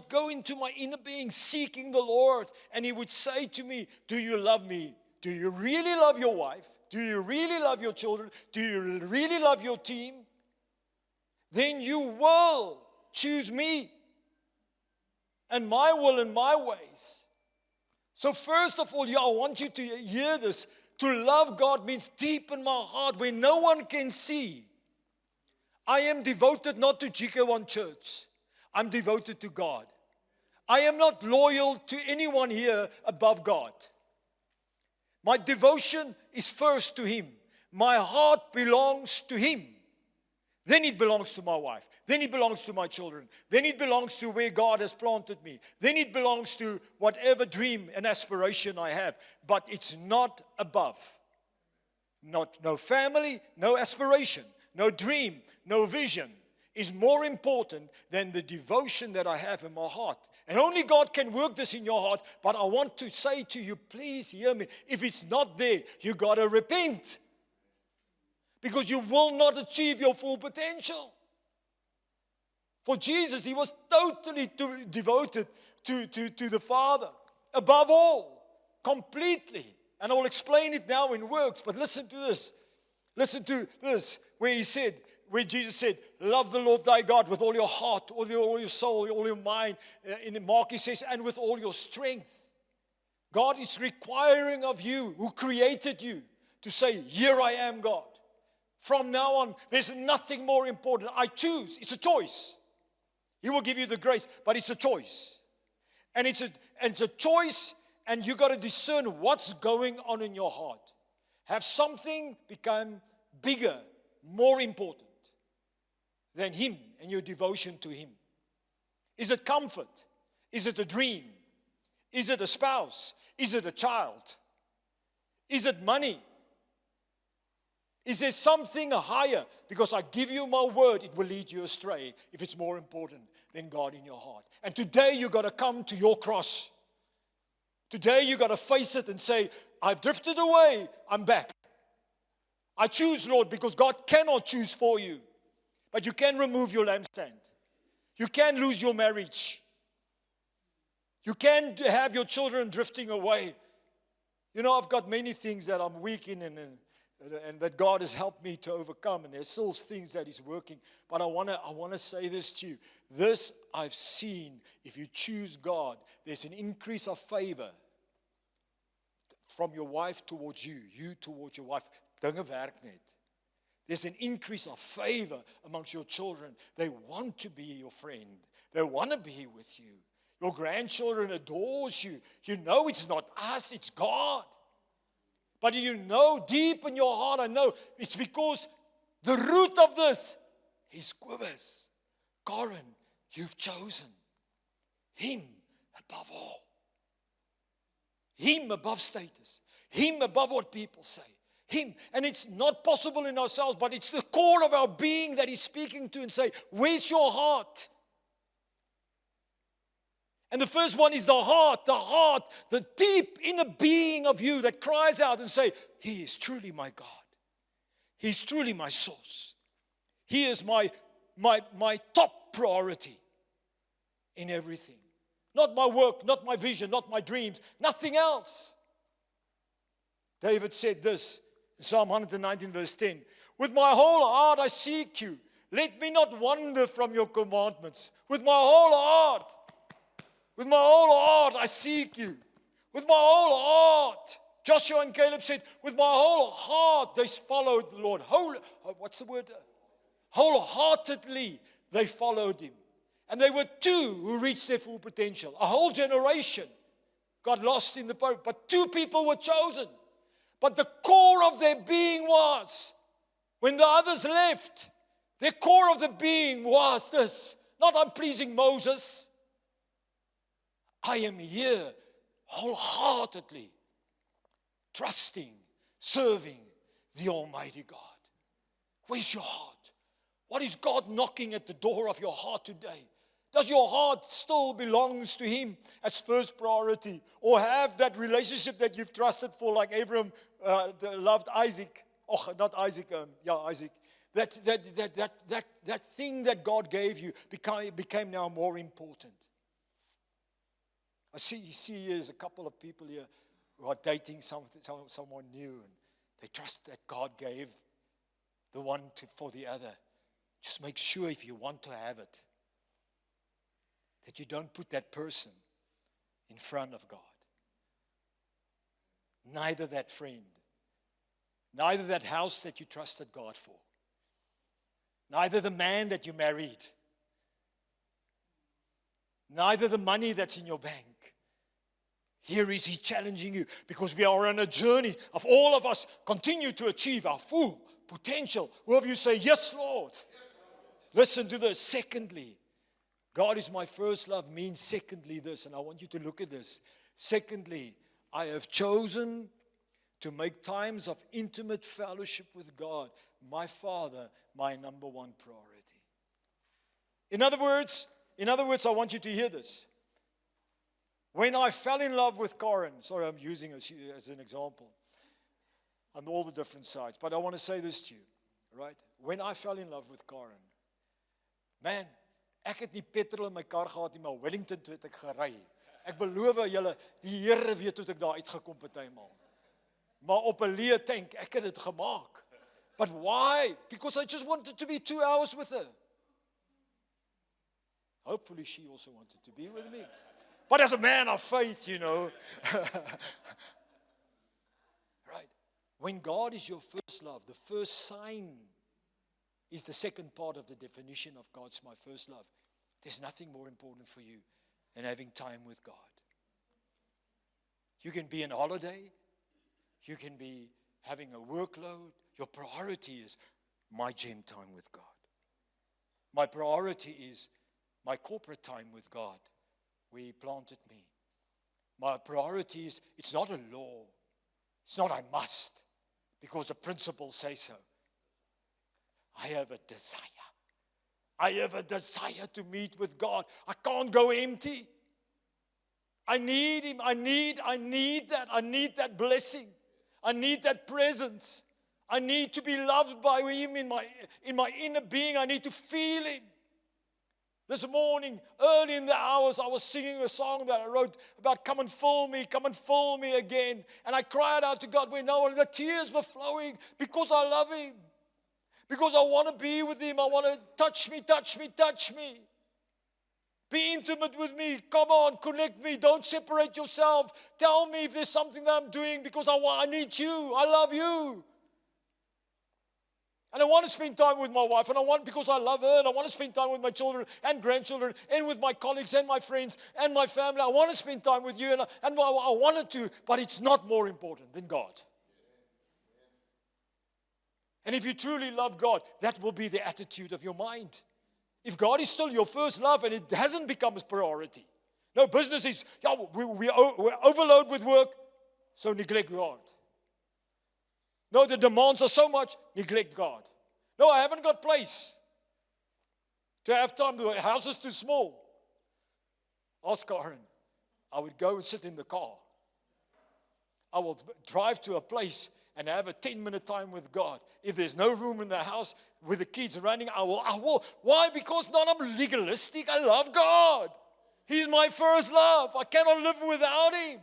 would go into my inner being seeking the Lord, and He would say to me, do you love me? Do you really love your wife? Do you really love your children? Do you really love your team? Then you will choose me and my will and my ways. So first of all, I want you to hear this. To love God means deep in my heart where no one can see. I am devoted not to GK1 Church. I'm devoted to God. I am not loyal to anyone here above God. My devotion is first to Him. My heart belongs to Him. Then it belongs to my wife. Then it belongs to my children. Then it belongs to where God has planted me. Then it belongs to whatever dream and aspiration I have. But it's not above. No family, no aspiration, no dream, no vision is more important than the devotion that I have in my heart. And only God can work this in your heart. But I want to say to you, please hear me. If it's not there, you got to repent. Because you will not achieve your full potential. For Jesus, He was totally devoted to the Father. Above all, completely. And I will explain it now in works. But listen to this. Listen to this. Where Jesus said, love the Lord thy God with all your heart, all your soul, all your mind. In Mark He says, and with all your strength. God is requiring of you, who created you, to say, here I am, God. From now on, there's nothing more important. I choose. It's a choice. He will give you the grace, but it's a choice. And it's a choice, and you got to discern what's going on in your heart. Have something become bigger, more important than Him and your devotion to Him? Is it comfort? Is it a dream? Is it a spouse? Is it a child? Is it money? Is there something higher? Because I give you my word, it will lead you astray if it's more important than God in your heart. And today you got to come to your cross. Today you got to face it and say, I've drifted away, I'm back. I choose, Lord, because God cannot choose for you. But you can remove your lampstand. You can lose your marriage. You can have your children drifting away. You know, I've got many things that I'm weak in and that God has helped me to overcome. And there's still things that He's working. But I want to say this to you. This I've seen. If you choose God, there's an increase of favor from your wife towards you. You towards your wife. Dinge werk net. There's an increase of favor amongst your children. They want to be your friend. They want to be with you. Your grandchildren adores you. You know it's not us, it's God. But you know deep in your heart, I know, it's because the root of this is Kobus. Karen, you've chosen Him above all. Him above status. Him above what people say. Him. And it's not possible in ourselves, but it's the core of our being that He's speaking to and say, where's your heart? And the first one is the heart, the deep inner being of you that cries out and say, He is truly my God. He's truly my source. He is my top priority in everything. Not my work, not my vision, not my dreams, nothing else. David said this in Psalm 119 verse 10. With my whole heart I seek you. Let me not wander from your commandments. With my whole heart. With my whole heart I seek you. With my whole heart. Joshua and Caleb said, with my whole heart they followed the Lord. What's the word? Wholeheartedly they followed Him. And they were two who reached their full potential. A whole generation got lost in the boat. But two people were chosen. But the core of their being was, when the others left, their core of the being was this. Not I'm pleasing Moses. I am here wholeheartedly trusting, serving the Almighty God. Where's your heart? What is God knocking at the door of your heart today? Does your heart still belongs to Him as first priority? Or have that relationship that you've trusted for, like Abraham loved Isaac. Oh, not Isaac, Isaac. That thing that God gave you became now more important. I see here's a couple of people here who are dating someone new, and they trust that God gave the one for the other. Just make sure if you want to have it, that you don't put that person in front of God. Neither that friend, neither that house that you trusted God for, neither the man that you married, neither the money that's in your bank. Here is He challenging you, because we are on a journey of all of us continue to achieve our full potential. Whoever you say, yes, Lord. Listen to this. Secondly, God is my first love means secondly this, and I want you to look at this. Secondly, I have chosen to make times of intimate fellowship with God, my Father, my number one priority. In other words, I want you to hear this. When I fell in love with Karen, sorry, I'm using her as an example on all the different sides, but I want to say this to you, right? When I fell in love with Karen, man, ek het nie petrol in my kar gehad nie, maar Wellington toe het ek gery. Ek beloof julle, die Here weet hoe ek daar uitgekom partymal. Maar op 'n leë tank, ek het dit gemaak. But why? Because I just wanted to be 2 hours with her. Hopefully she also wanted to be with me. But as a man of faith, right? When God is your first love, the first sign is the second part of the definition of God's my first love. There's nothing more important for you than having time with God. You can be on holiday. You can be having a workload. Your priority is my gym time with God. My priority is my corporate time with God, where He planted me. My priority is, it's not a law. It's not I must, because the principles say so. I have a desire. I have a desire to meet with God. I can't go empty. I need Him. I need that. I need that blessing. I need that presence. I need to be loved by Him in my inner being. I need to feel Him. This morning, early in the hours, I was singing a song that I wrote about come and fill me again. And I cried out to God when the tears were flowing because I love Him. Because I want to be with Him. I want to touch me. Be intimate with me. Come on, connect me. Don't separate yourself. Tell me if there's something that I'm doing because I need you. I love you. And I want to spend time with my wife. And because I love her. And I want to spend time with my children and grandchildren. And with my colleagues and my friends and my family. I want to spend time with you. And I wanted to. But it's not more important than God. And if you truly love God, that will be the attitude of your mind. If God is still your first love and it hasn't become a priority. No, business is, we're overloaded with work, so neglect God. No, the demands are so much, neglect God. No, I haven't got place to have time. The house is too small. Ask Karen. I would go and sit in the car. I will drive to a place and have a 10-minute time with God. If there's no room in the house with the kids running, I will. Why? Because not I'm legalistic. I love God. He's my first love. I cannot live without Him.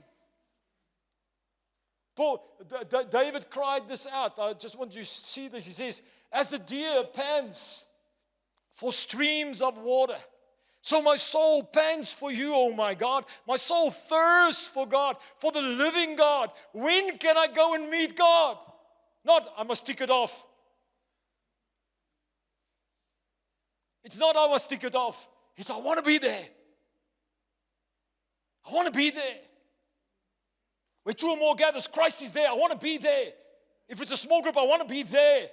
David cried this out. I just want you to see this. He says, as the deer pants for streams of water, so my soul pants for you, oh my God. My soul thirsts for God, for the living God. When can I go and meet God? Not, I must tick it off. It's not, I must tick it off. It's, I want to be there. I want to be there. Where two or more gathers, Christ is there. I want to be there. If it's a small group, I want to be there.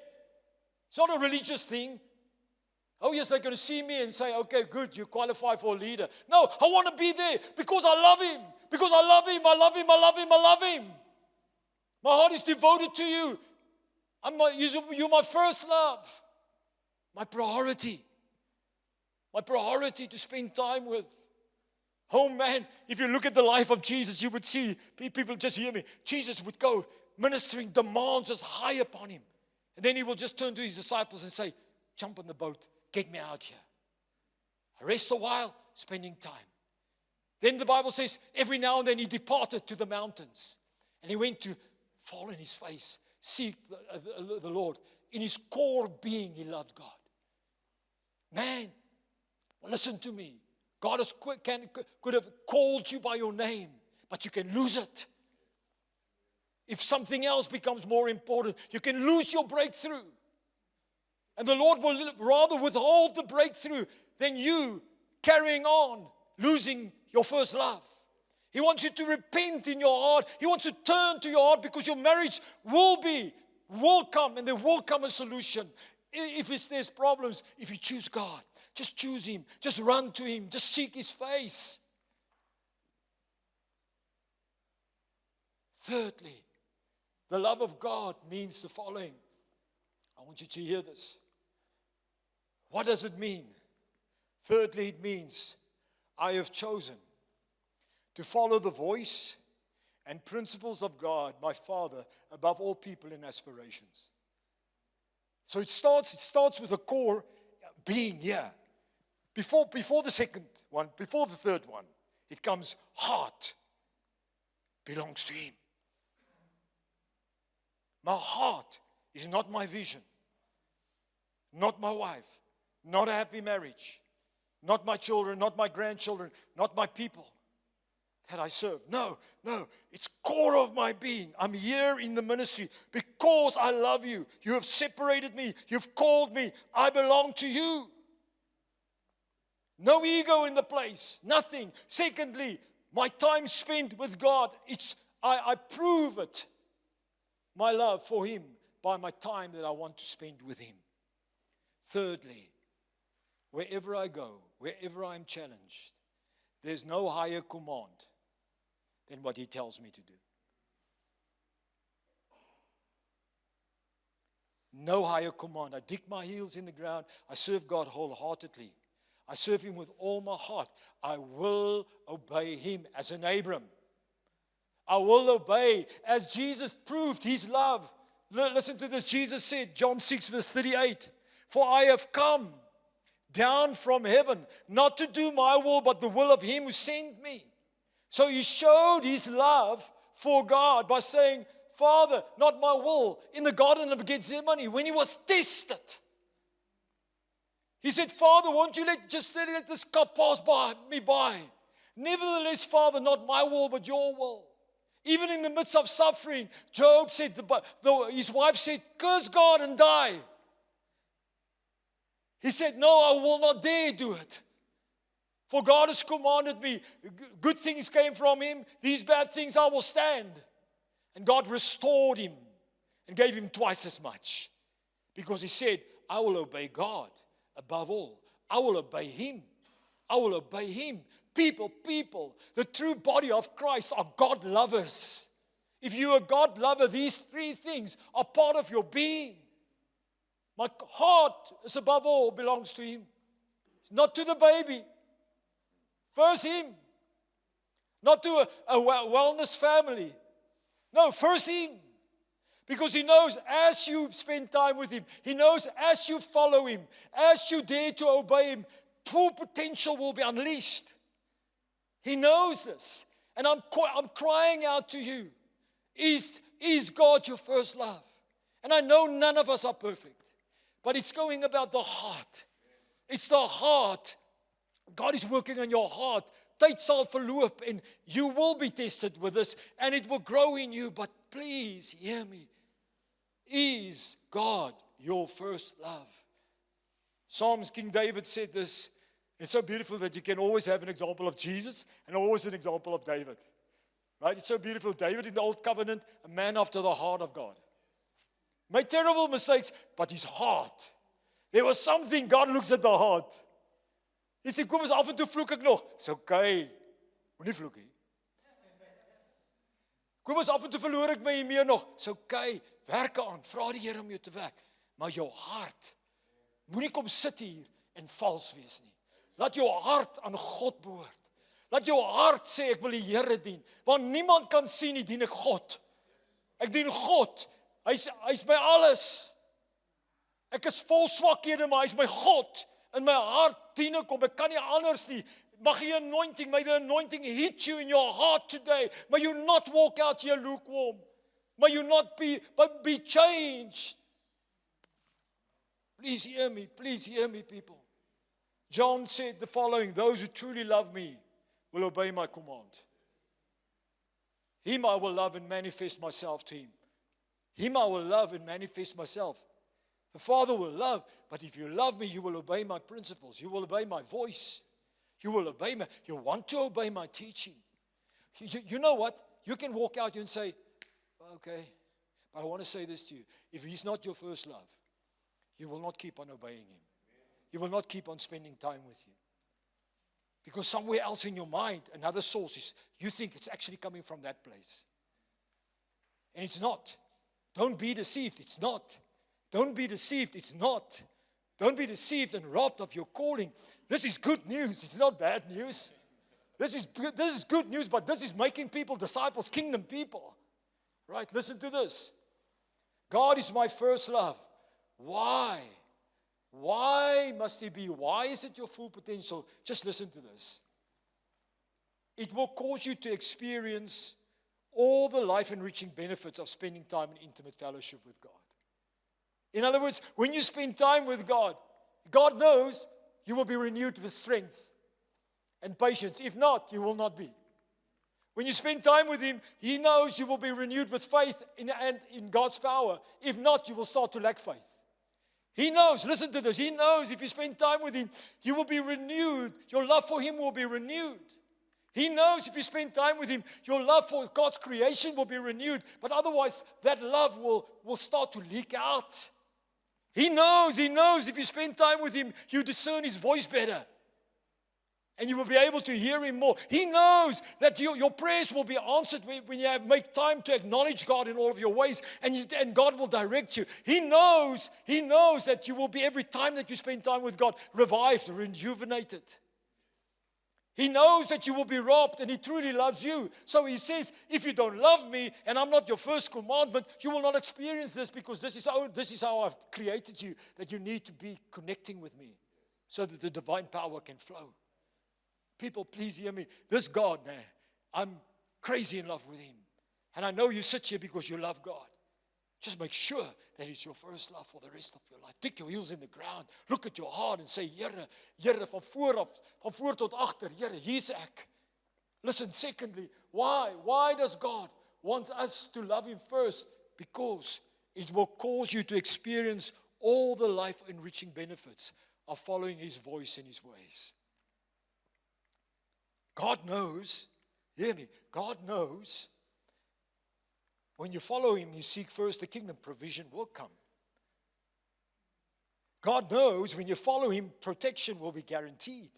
It's not a religious thing. Oh, yes, they're going to see me and say, okay, good, you qualify for a leader. No, I want to be there because I love Him. Because I love Him, I love Him, I love Him, I love Him. My heart is devoted to you. You're my first love. My priority. My priority to spend time with. Oh, man, if you look at the life of Jesus, you would see, people just hear me, Jesus would go ministering demands as high upon Him. And then He will just turn to His disciples and say, jump on the boat. Get me out here. I rest a while, spending time. Then the Bible says, every now and then he departed to the mountains. And he went to fall on his face, seek the Lord. In his core being, he loved God. Man, listen to me. God could have called you by your name, but you can lose it. If something else becomes more important, you can lose your breakthrough. And the Lord will rather withhold the breakthrough than you carrying on, losing your first love. He wants you to repent in your heart. He wants to turn to your heart, because your marriage will come, and there will come a solution. If there's problems, if you choose God, just choose Him. Just run to Him. Just seek His face. Thirdly, the love of God means the following. I want you to hear this. What does it mean? Thirdly, it means I have chosen to follow the voice and principles of God, my Father, above all people and aspirations. So it starts with a core being here. Before the second one, before the third one, it comes heart belongs to Him. My heart is not my vision, not my wife, not a happy marriage, not my children, not my grandchildren, not my people that I serve. No, it's core of my being. I'm here in the ministry because I love you. You have separated me. You've called me. I belong to you. No ego in the place. Nothing. Secondly, my time spent with God, I prove it, my love for Him, by my time that I want to spend with Him. Thirdly, wherever I go, wherever I'm challenged, there's no higher command than what He tells me to do. No higher command. I dig my heels in the ground. I serve God wholeheartedly. I serve Him with all my heart. I will obey Him as an Abram. I will obey as Jesus proved His love. Listen to this. Jesus said, John 6 verse 38, for I have come down from heaven, not to do my will, but the will of Him who sent me. So He showed His love for God by saying, Father, not my will. In the Garden of Gethsemane, when He was tested, He said, Father, won't you let this cup pass me by? Nevertheless, Father, not my will, but your will. Even in the midst of suffering, Job said, his wife said, curse God and die. He said, no, I will not dare do it. For God has commanded me. Good things came from Him. These bad things I will stand. And God restored him and gave him twice as much. Because he said, I will obey God above all. I will obey Him. I will obey Him. People, the true body of Christ are God lovers. If you're a God lover, these three things are part of your being. My heart is above all belongs to Him. It's not to the baby. First Him. Not to a wellness family. No, first Him. Because He knows as you spend time with Him, He knows as you follow Him, as you dare to obey Him, full potential will be unleashed. He knows this. And I'm crying out to you. Is God your first love? And I know none of us are perfect. But it's going about the heart. It's the heart. God is working on your heart. Tyd sal verloop en you will be tested with this and it will grow in you. But please hear me. Is God your first love? Psalms, King David said this. It's so beautiful that you can always have an example of Jesus and always an example of David. Right? It's so beautiful. David in the Old Covenant, a man after the heart of God. Made terrible mistakes, but his heart. There was something, God looks at the heart. Hy sê, kom eens af en toe vloek ek nog. Dis okay. Moenie vloek nie. Kom eens af en toe verloor ek my meer nog. Dis okay. Werk aan. Vra die Here om jou te werk. Maar jou hart, moenie kom sit hier en vals wees nie. Laat jou hart aan God behoort. Laat jou hart sê, ek wil die Here dien. Want niemand kan sien, nie dien ek God. Ek dien God. Hy's my alles. Ek is vol swakhede, maar hy's my God. In my hart diene kom, ek kan nie anders nie. Mag die anointing, may the anointing hit you in your heart today. May you not walk out here lukewarm. May you not be, but be changed. Please hear me, people. John said the following, those who truly love me will obey my command. Him I will love and manifest myself to him. Him I will love and manifest myself. The Father will love, but if you love me, you will obey my principles. You will obey my voice. You will obey me. You want to obey my teaching. You know what? You can walk out here and say, okay, but I want to say this to you. If he's not your first love, you will not keep on obeying him. You will not keep on spending time with him. Because somewhere else in your mind, another source is, you think it's actually coming from that place. And it's not. Don't be deceived. It's not. Don't be deceived. It's not. Don't be deceived and robbed of your calling. This is good news. It's not bad news. This is good news, but this is making people disciples, kingdom people. Right? Listen to this. God is my first love. Why? Why must he be? Why is it your full potential? Just listen to this. It will cause you to experience all the life-enriching benefits of spending time in intimate fellowship with God. In other words, when you spend time with God, God knows you will be renewed with strength and patience. If not, you will not be. When you spend time with him, he knows you will be renewed with faith and in God's power. If not, you will start to lack faith. He knows, listen to this, he knows if you spend time with him, you will be renewed. Your love for him will be renewed. He knows if you spend time with him, your love for God's creation will be renewed. But otherwise, that love will start to leak out. He knows if you spend time with him, you discern his voice better. And you will be able to hear him more. He knows that your prayers will be answered when you make time to acknowledge God in all of your ways. And God will direct you. He knows that you will be, every time that you spend time with God, revived, rejuvenated. He knows that you will be robbed, and he truly loves you. So he says, if you don't love me, and I'm not your first commandment, you will not experience this, because this is how I've created you, that you need to be connecting with me so that the divine power can flow. People, please hear me. This God, I'm crazy in love with him. And I know you sit here because you love God. Just make sure that it's your first love for the rest of your life. Dig your heels in the ground. Look at your heart and say, Here, van voor tot agter, Here, hier's ek. Listen, secondly, why? Why does God want us to love him first? Because it will cause you to experience all the life-enriching benefits of following his voice and his ways. God knows, hear me, God knows when you follow him, you seek first the kingdom, provision will come. God knows when you follow him, protection will be guaranteed.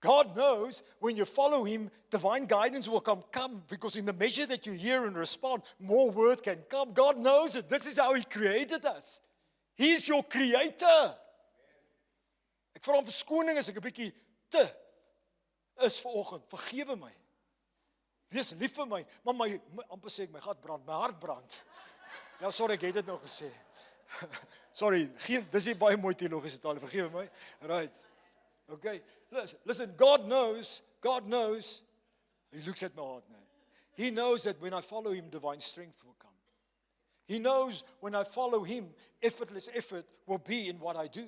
God knows when you follow him, divine guidance will come because in the measure that you hear and respond, more word can come. God knows it. This is how he created us. He's your creator. Ek vra hom verskoning as ek 'n bietjie te is vanoggend. Vergewe my. Wees lief vir my. Maar amper sê ek my gat brand, my hart brand. Ja, sorry, ek het dit nou gesê. Sorry, dis nie baie mooi teologiese taal, vergewe my. Right. Okay. Listen, God knows, he looks at my heart now. He knows that when I follow him, divine strength will come. He knows when I follow him, effortless effort will be in what I do.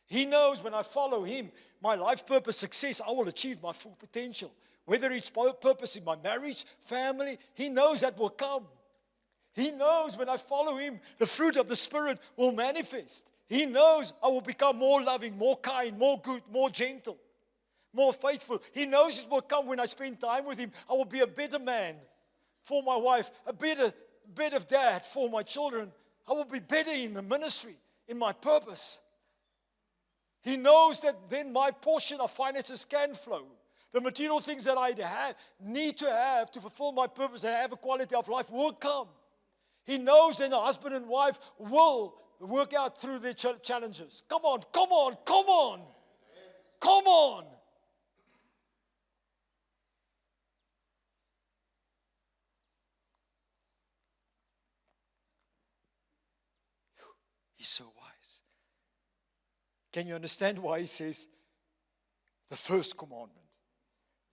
He knows when I follow him, my life purpose, success, I will achieve my full potential. Whether it's purpose in my marriage, family, he knows that will come. He knows when I follow him, the fruit of the Spirit will manifest. He knows I will become more loving, more kind, more good, more gentle, more faithful. He knows it will come when I spend time with him. I will be a better man for my wife, a better dad for my children. I will be better in the ministry, in my purpose. He knows that then my portion of finances can flow. The material things that I need to have to fulfill my purpose and have a quality of life will come. He knows that a husband and wife will work out through their challenges. Come on. He's so wise. Can you understand why he says the first commandment,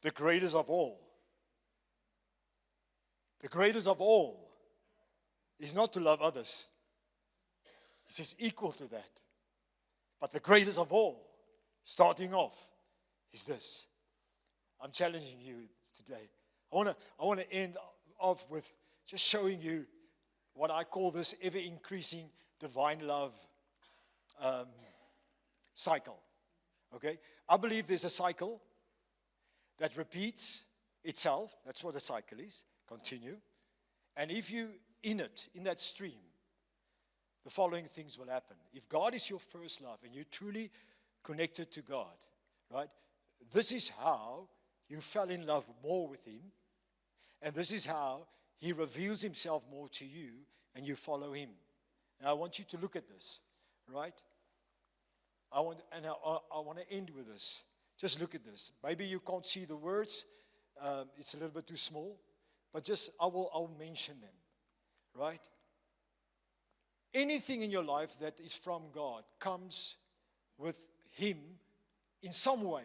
the greatest of all? The greatest of all is not to love others. He says equal to that. But the greatest of all, starting off, is this. I'm challenging you today. I want to end off with just showing you what I call this ever-increasing divine love cycle. Okay? I believe there's a cycle that repeats itself. That's what a cycle is. Continue. And if you in that stream, the following things will happen. If God is your first love and you're truly connected to God, right? This is how you fell in love more with Him. And this is how He reveals Himself more to you and you follow Him. And I want you to look at this, right? I want to end with this. Just look at this. Maybe you can't see the words. It's a little bit too small. But just, I'll mention them, right? Anything in your life that is from God comes with Him in some way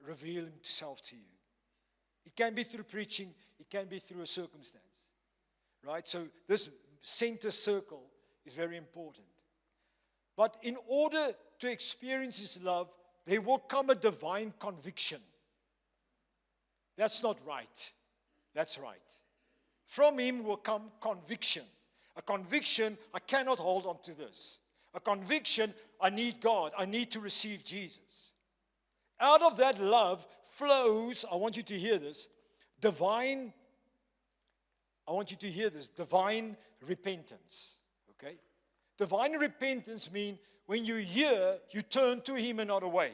revealing Himself to you. It can be through preaching. It can be through a circumstance, right? So this center circle is very important. But in order to experience His love, there will come a divine conviction. That's not right. That's right. From Him will come conviction. A conviction, I cannot hold on to this. A conviction, I need God. I need to receive Jesus. Out of that love flows, I want you to hear this, divine repentance. Okay? Divine repentance means when you hear, you turn to Him and not away.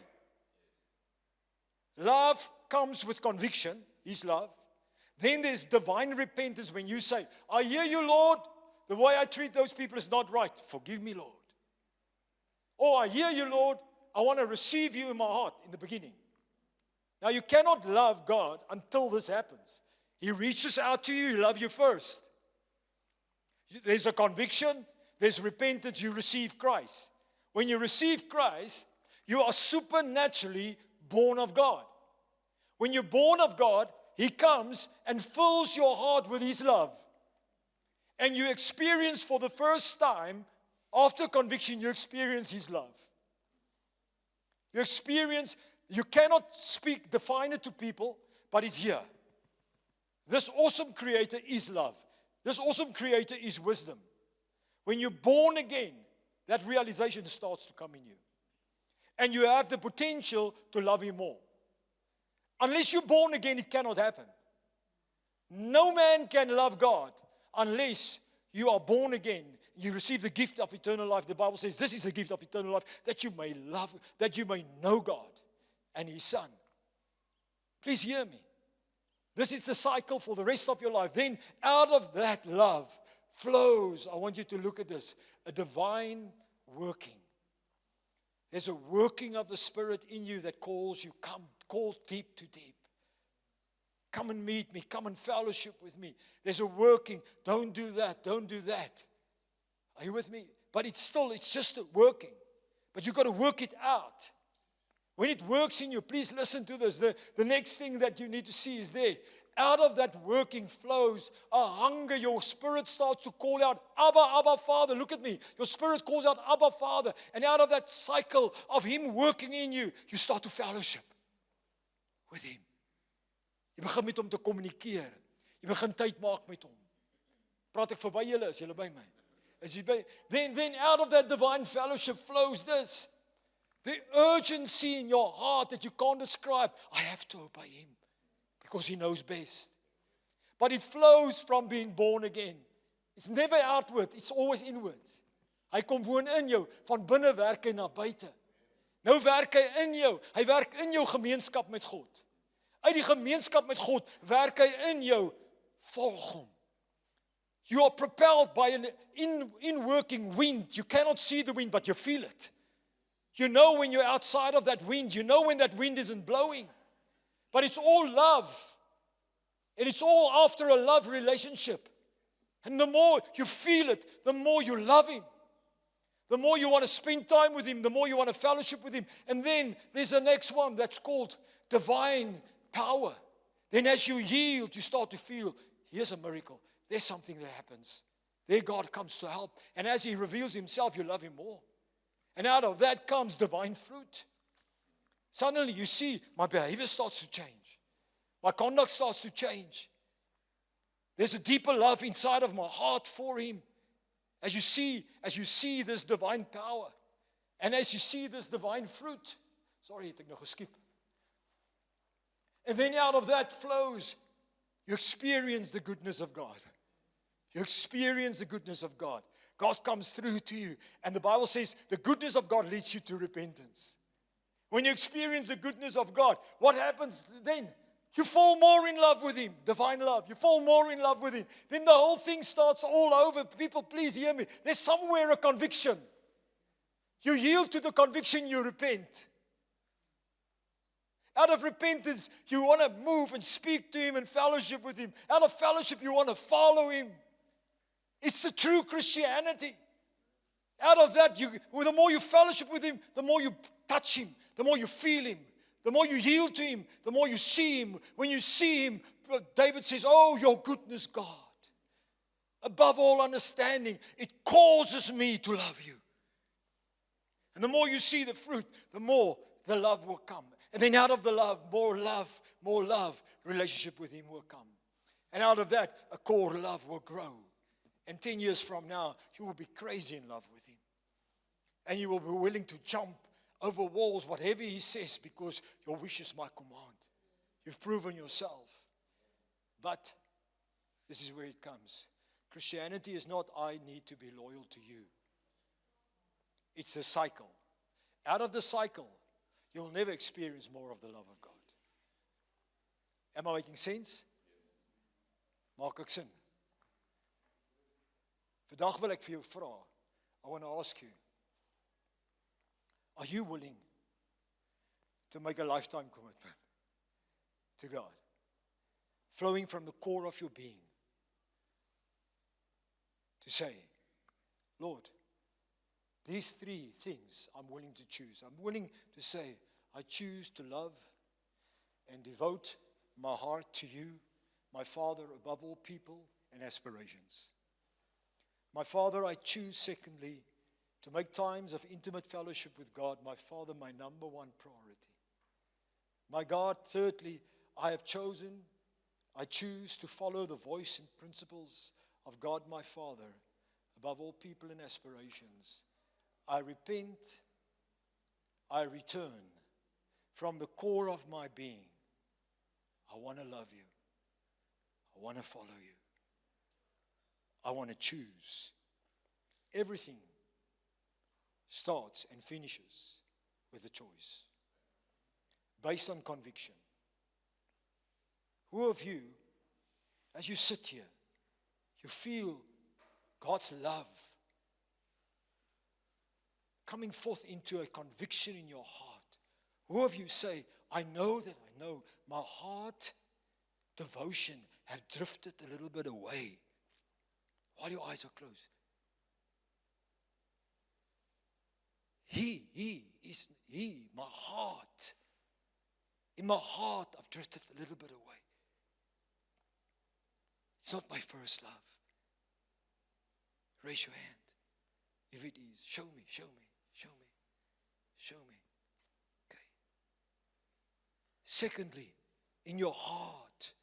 Love comes with conviction, His love. Then there's divine repentance when you say, I hear you, Lord. The way I treat those people is not right. Forgive me, Lord. Oh, I hear you, Lord. I want to receive you in my heart in the beginning. Now, you cannot love God until this happens. He reaches out to you. He loves you first. There's a conviction. There's repentance. You receive Christ. When you receive Christ, you are supernaturally born of God. When you're born of God, He comes and fills your heart with His love. And you experience for the first time, after conviction, you experience His love. You cannot define it to people, but it's here. This awesome Creator is love. This awesome Creator is wisdom. When you're born again, that realization starts to come in you. And you have the potential to love Him more. Unless you're born again, it cannot happen. No man can love God unless you are born again. You receive the gift of eternal life. The Bible says this is the gift of eternal life, that you may love, that you may know God and His Son. Please hear me. This is the cycle for the rest of your life. Then out of that love flows, I want you to look at this, a divine working. There's a working of the Spirit in you that calls you, call deep to deep. Come and meet me. Come and fellowship with me. There's a working. Don't do that. Don't do that. Are you with me? But it's just a working. But you've got to work it out. When it works in you, please listen to this. The next thing that you need to see is there. Out of that working flows a hunger. Your spirit starts to call out, Abba, Abba, Father. Look at me. Your spirit calls out, Abba, Father. And out of that cycle of Him working in you, you start to fellowship with Him. Jy begin met hom te kommunikeer. Jy begin tyd maak met hom. Praat ek verby julle? Is julle by my? Is jy by? Then out of that divine fellowship flows this. The urgency in your heart that you can't describe. I have to obey Him because He knows best. But it flows from being born again. It's never outward. It's always inward. Hy kom woon in jou. Van binne werk hy na buite. Nou werk hy in jou. Hy werk in jou gemeenskap met God. Uit die gemeenskap met God werk hy in jou, volg hom. You are propelled by an in-working wind. You cannot see the wind, but you feel it. You know when you're outside of that wind. You know when that wind isn't blowing. But it's all love. And it's all after a love relationship. And the more you feel it, the more you love Him. The more you want to spend time with Him, the more you want to fellowship with Him. And then there's the next one that's called divine power. Then as you yield, you start to feel, here's a miracle. There's something that happens. There God comes to help. And as He reveals Himself, you love Him more. And out of that comes divine fruit. Suddenly you see my behavior starts to change. My conduct starts to change. There's a deeper love inside of my heart for Him. As you see this divine power. And as you see this divine fruit. Sorry, het ek nog geskip. And then out of that flows, you experience the goodness of God. You experience the goodness of God. God comes through to you. And the Bible says the goodness of God leads you to repentance. When you experience the goodness of God, what happens then? You fall more in love with Him. Divine love. You fall more in love with Him. Then the whole thing starts all over. People, please hear me. There's somewhere a conviction. You yield to the conviction, you repent. Out of repentance, you want to move and speak to Him and fellowship with Him. Out of fellowship, you want to follow Him. It's the true Christianity. Out of that, the more you fellowship with Him, the more you touch Him, the more you feel Him, the more you yield to Him, the more you see Him. When you see Him, David says, oh, your goodness, God. Above all understanding, it causes me to love you. And the more you see the fruit, the more the love will come. And then out of the love, more love, relationship with Him will come. And out of that, a core love will grow. And 10 years from now, you will be crazy in love with Him. And you will be willing to jump over walls, whatever He says, because your wish is my command. You've proven yourself. But this is where it comes. Christianity is not, I need to be loyal to you. It's a cycle. Out of the cycle, you'll never experience more of the love of God. Am I making sense? Maak ek sin? Vandag wil ek vir jou vra. I want to ask you. Are you willing to make a lifetime commitment to God? Flowing from the core of your being. To say, Lord, these three things I'm willing to choose. I'm willing to say, I choose to love and devote my heart to you, my Father, above all people and aspirations. My Father, I choose, secondly, to make times of intimate fellowship with God, my Father, my number one priority. My God, thirdly, I choose to follow the voice and principles of God, my Father, above all people and aspirations. I repent, I return from the core of my being. I want to love you. I want to follow you. I want to choose. Everything starts and finishes with a choice based on conviction. Who of you, as you sit here, you feel God's love coming forth into a conviction in your heart? Who of you say, I know my heart devotion have drifted a little bit away while your eyes are closed? My heart. In my heart, I've drifted a little bit away. It's not my first love. Raise your hand. If it is, show me. Okay. Secondly, in your heart,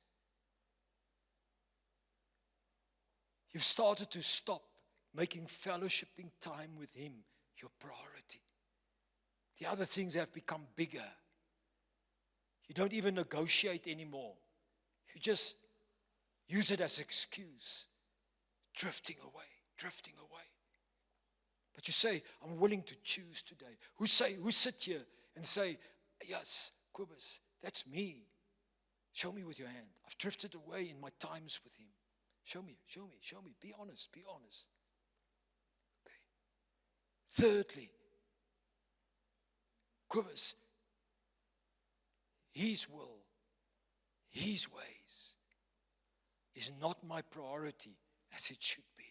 you've started to stop making fellowshipping time with Him your priority. The other things have become bigger. You don't even negotiate anymore. You just use it as an excuse. Drifting away. But you say, I'm willing to choose today. Who sit here and say, yes, Kobus, that's me. Show me with your hand. I've drifted away in my times with Him. Show me. Be honest. Okay. Thirdly, Kobus, His will, His ways is not my priority as it should be.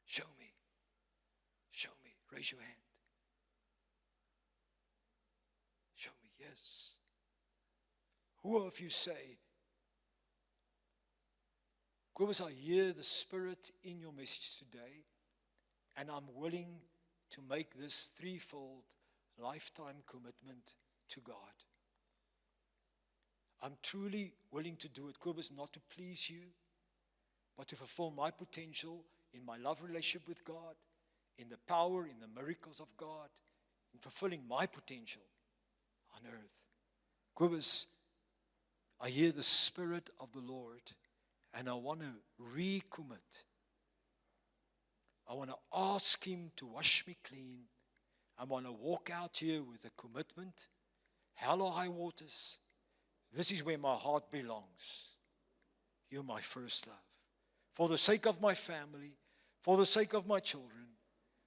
Show Raise your hand. Show me, yes. Who of you say, Kobus, I hear the Spirit in your message today, and I'm willing to make this threefold lifetime commitment to God. I'm truly willing to do it, Kobus, not to please you, but to fulfill my potential in my love relationship with God, in the power, in the miracles of God, in fulfilling my potential on earth. Kobus, I hear the Spirit of the Lord, and I want to recommit. I want to ask Him to wash me clean. I want to walk out here with a commitment. Hell or high waters, this is where my heart belongs. You're my first love. For the sake of my family, for the sake of my children,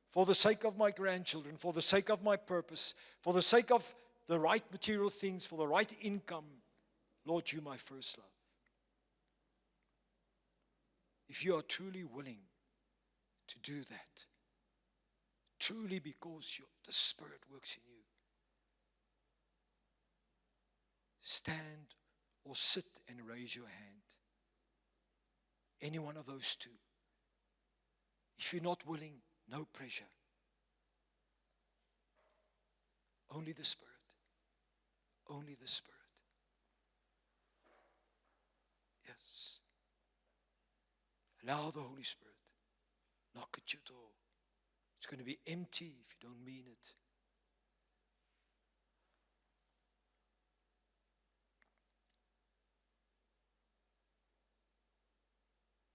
for the sake of my grandchildren, for the sake of my purpose, for the sake of the right material things, for the right income, Lord, you're my first love. If you are truly willing to do that, truly because the Spirit works in you, stand or sit and raise your hand. Any one of those two. If you're not willing, no pressure. Only the Spirit. Only the Spirit. Yes. Allow the Holy Spirit. Knock at your door. It's going to be empty if you don't mean it.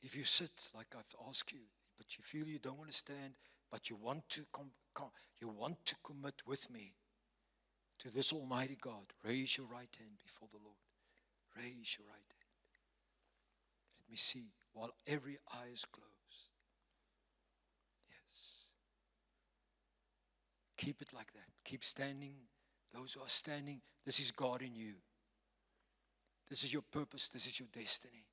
If you sit like I've asked you, but you feel you don't want to stand, but you want to commit with me to this Almighty God, raise your right hand before the Lord. Raise your right hand. Let me see while every eye is closed. Yes. Keep it like that. Keep standing. Those who are standing, this is God in you. This is your purpose. This is your destiny.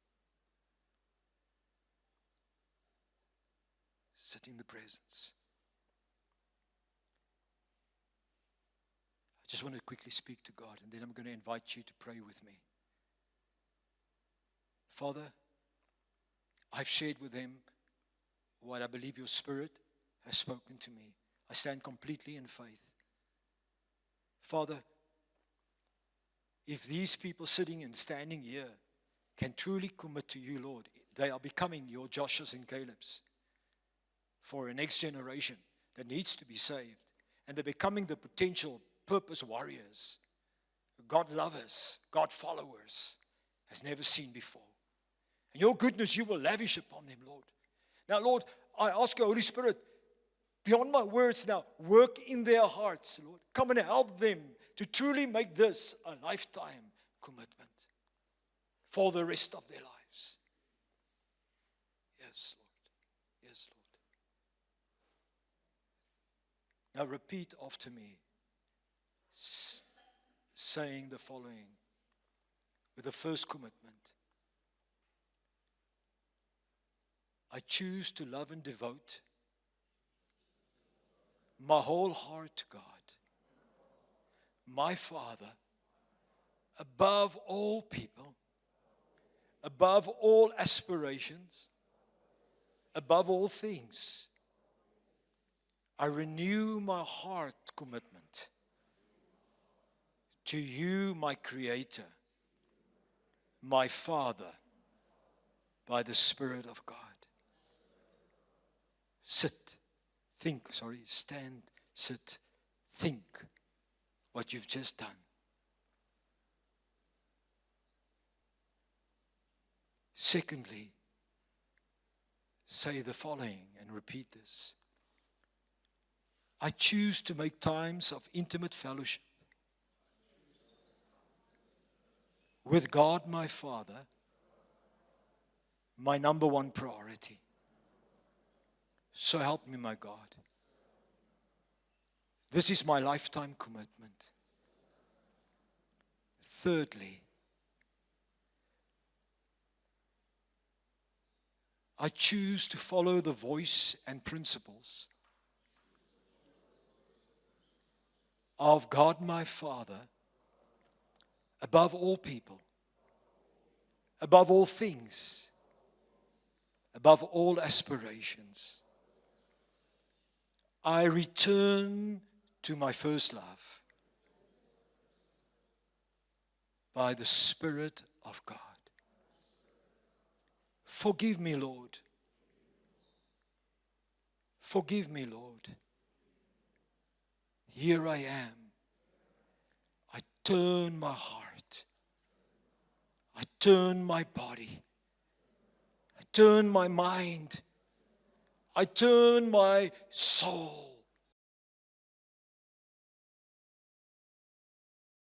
Sit in the presence. I just want to quickly speak to God, and then I'm going to invite you to pray with me. Father, I've shared with them what I believe your Spirit has spoken to me. I stand completely in faith. Father, if these people sitting and standing here can truly commit to you, Lord, they are becoming your Joshuas and Calebs for a next generation that needs to be saved. And they're becoming the potential purpose warriors, God lovers, God followers, as never seen before. And your goodness you will lavish upon them, Lord. Now, Lord, I ask you, Holy Spirit, beyond my words now, work in their hearts, Lord. Come and help them to truly make this a lifetime commitment for the rest of their lives. Yes, Lord. Yes, Lord. Now repeat after me, saying the following with the first commitment. I choose to love and devote my whole heart to God, my Father, above all people, above all aspirations, above all things. I renew my heart commitment to you, my Creator, my Father, by the Spirit of God. Stand, sit, think what you've just done. Secondly, say the following and repeat this. I choose to make times of intimate fellowship with God, my Father, my number one priority. So help me, my God. This is my lifetime commitment. Thirdly, I choose to follow the voice and principles of God my Father above all people, above all things, above all aspirations. I return to my first love by the Spirit of God. Forgive me, Lord. Forgive me, Lord. Here I am. I turn my heart. I turn my body. I turn my mind. I turn my soul